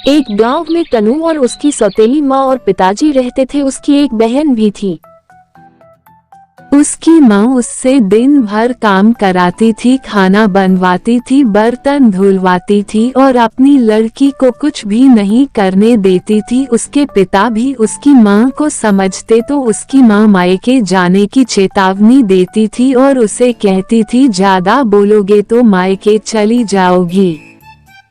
एक गांव में तनु और उसकी सौतेली माँ और पिताजी रहते थे। उसकी एक बहन भी थी। उसकी माँ उससे दिन भर काम कराती थी, खाना बनवाती थी, बर्तन धुलवाती थी और अपनी लड़की को कुछ भी नहीं करने देती थी। उसके पिता भी उसकी माँ को समझते तो उसकी माँ मायके जाने की चेतावनी देती थी और उसे कहती थी, ज्यादा बोलोगे तो मायके चली जाओगी।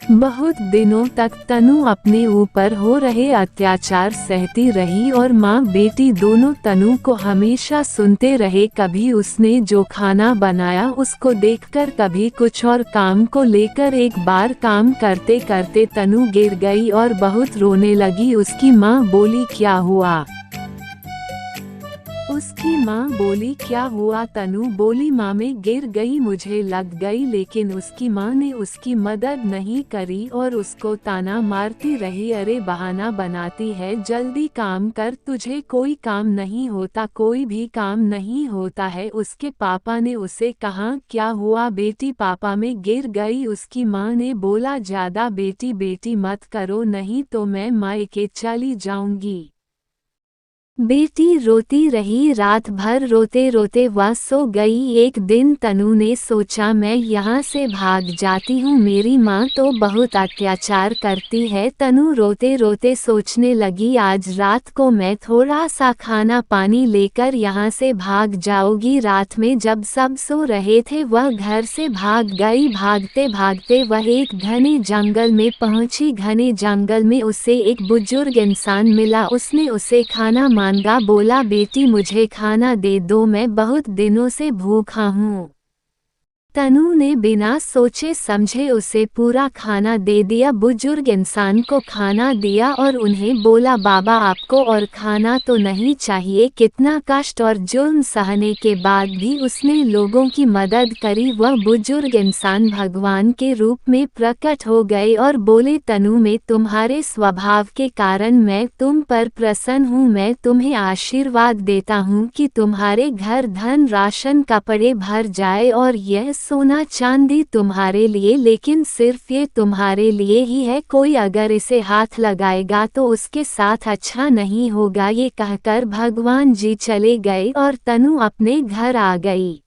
बहुत दिनों तक तनु अपने ऊपर हो रहे अत्याचार सहती रही और माँ बेटी दोनों तनु को हमेशा सुनते रहे। कभी उसने जो खाना बनाया उसको देखकर, कभी कुछ और काम को लेकर। एक बार काम करते करते तनु गिर गई और बहुत रोने लगी। उसकी माँ बोली, क्या हुआ? उसकी माँ बोली, क्या हुआ? तनु बोली, माँ मैं गिर गई, मुझे लग गई। लेकिन उसकी माँ ने उसकी मदद नहीं करी और उसको ताना मारती रही, अरे बहाना बनाती है, जल्दी काम कर, तुझे कोई काम नहीं होता, कोई भी काम नहीं होता है। उसके पापा ने उसे कहा, क्या हुआ बेटी? पापा मैं गिर गई। उसकी माँ ने बोला, ज्यादा बेटी बेटी मत करो, नहीं तो मैं मायके चली जाऊंगी। बेटी रोती रही, रात भर रोते रोते वह सो गई। एक दिन तनु ने सोचा, मैं यहाँ से भाग जाती हूँ, मेरी माँ तो बहुत अत्याचार करती है। तनु रोते रोते सोचने लगी, आज रात को मैं थोड़ा सा खाना पानी लेकर यहाँ से भाग जाऊंगी। रात में जब सब सो रहे थे वह घर से भाग गई। भागते भागते वह एक घने जंगल में पहुँची। घने जंगल में उसे एक बुजुर्ग इंसान मिला। उसने उसे खाना मांगा, बोला, बेटी मुझे खाना दे दो, मैं बहुत दिनों से भूखा हूँ। तनु ने बिना सोचे समझे उसे पूरा खाना दे दिया। बुजुर्ग इंसान को खाना दिया और उन्हें बोला, बाबा आपको और खाना तो नहीं चाहिए। कितना कष्ट और जुल्म सहने के बाद भी उसने लोगों की मदद करी। वह बुजुर्ग इंसान भगवान के रूप में प्रकट हो गए और बोले, तनु मैं तुम्हारे स्वभाव के कारण मैं तुम पर प्रसन्न हूँ। मैं तुम्हें आशीर्वाद देता हूँ कि तुम्हारे घर धन राशन कपड़े भर जाए और यह सोना चांदी तुम्हारे लिए, लेकिन सिर्फ ये तुम्हारे लिए ही है। कोई अगर इसे हाथ लगाएगा तो उसके साथ अच्छा नहीं होगा। ये कहकर भगवान जी चले गए और तनु अपने घर आ गई।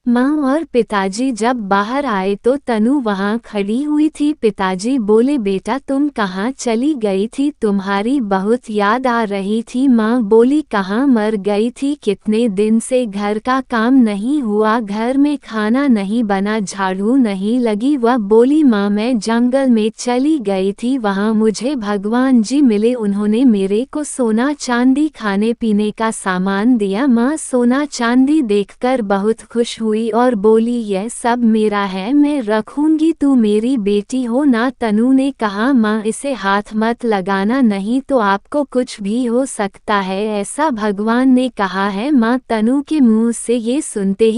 माँ और पिताजी जब बाहर आए तो तनु वहाँ खड़ी हुई थी। पिताजी बोले, बेटा तुम कहाँ चली गई थी? तुम्हारी बहुत याद आ रही थी। माँ बोली, कहाँ मर गई थी? कितने दिन से घर का काम नहीं हुआ, घर में खाना नहीं बना, झाड़ू नहीं लगी। वह बोली, माँ मैं जंगल में चली गई थी, वहाँ मुझे भगवान जी मिले, उन्होंने मेरे को सोना चांदी खाने पीने का सामान दिया। माँ सोना चांदी देखकर बहुत खुश हुई और बोली, यह सब मेरा है, मैं रखूंगी, तू मेरी बेटी हो ना। तनु ने कहा, माँ इसे हाथ मत लगाना, नहीं तो आपको कुछ भी हो सकता है, ऐसा भगवान ने कहा है। माँ तनु के मुंह से ये सुनते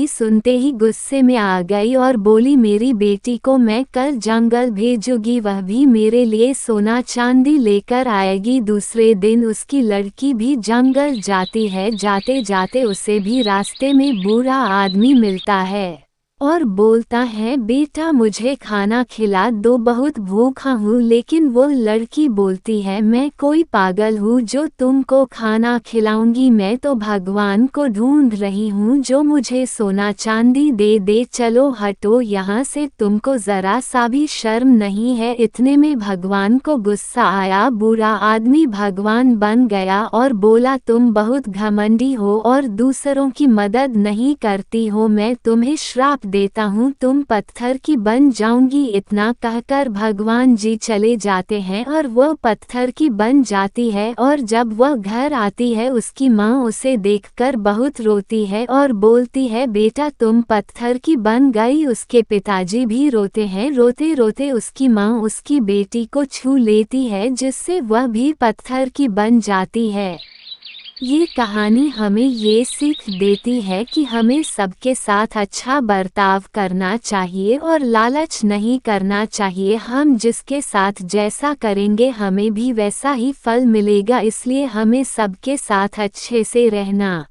ही गुस्से में आ गई और बोली, मेरी बेटी को मैं कल जंगल भेजूंगी, वह भी मेरे लिए सोना चांदी लेकर आएगी। दूसरे दिन उसकी लड़की भी जंगल जाती है। जाते जाते उसे भी रास्ते में बूढ़ा आदमी मिलता है और बोलता है, बेटा मुझे खाना खिला दो, बहुत भूखा हूँ। लेकिन वो लड़की बोलती है, मैं कोई पागल हूँ जो तुमको खाना खिलाऊंगी, मैं तो भगवान को ढूंढ रही हूँ जो मुझे सोना चांदी दे दे, चलो हटो यहाँ से, तुमको जरा सा भी शर्म नहीं है। इतने में भगवान को गुस्सा आया। बूढ़ा आदमी भगवान बन गया और बोला, तुम बहुत घमंडी हो और दूसरों की मदद नहीं करती हो, मैं तुम्हें श्राप देता हूँ, तुम पत्थर की बन जाऊंगी। इतना कहकर भगवान जी चले जाते हैं और वह पत्थर की बन जाती है। और जब वह घर आती है उसकी माँ उसे देखकर बहुत रोती है और बोलती है, बेटा तुम पत्थर की बन गई। उसके पिताजी भी रोते हैं। रोते रोते उसकी माँ उसकी बेटी को छू लेती है जिससे वह भी पत्थर की बन जाती है। ये कहानी हमें ये सीख देती है कि हमें सबके साथ अच्छा बर्ताव करना चाहिए और लालच नहीं करना चाहिए। हम जिसके साथ जैसा करेंगे हमें भी वैसा ही फल मिलेगा, इसलिए हमें सबके साथ अच्छे से रहना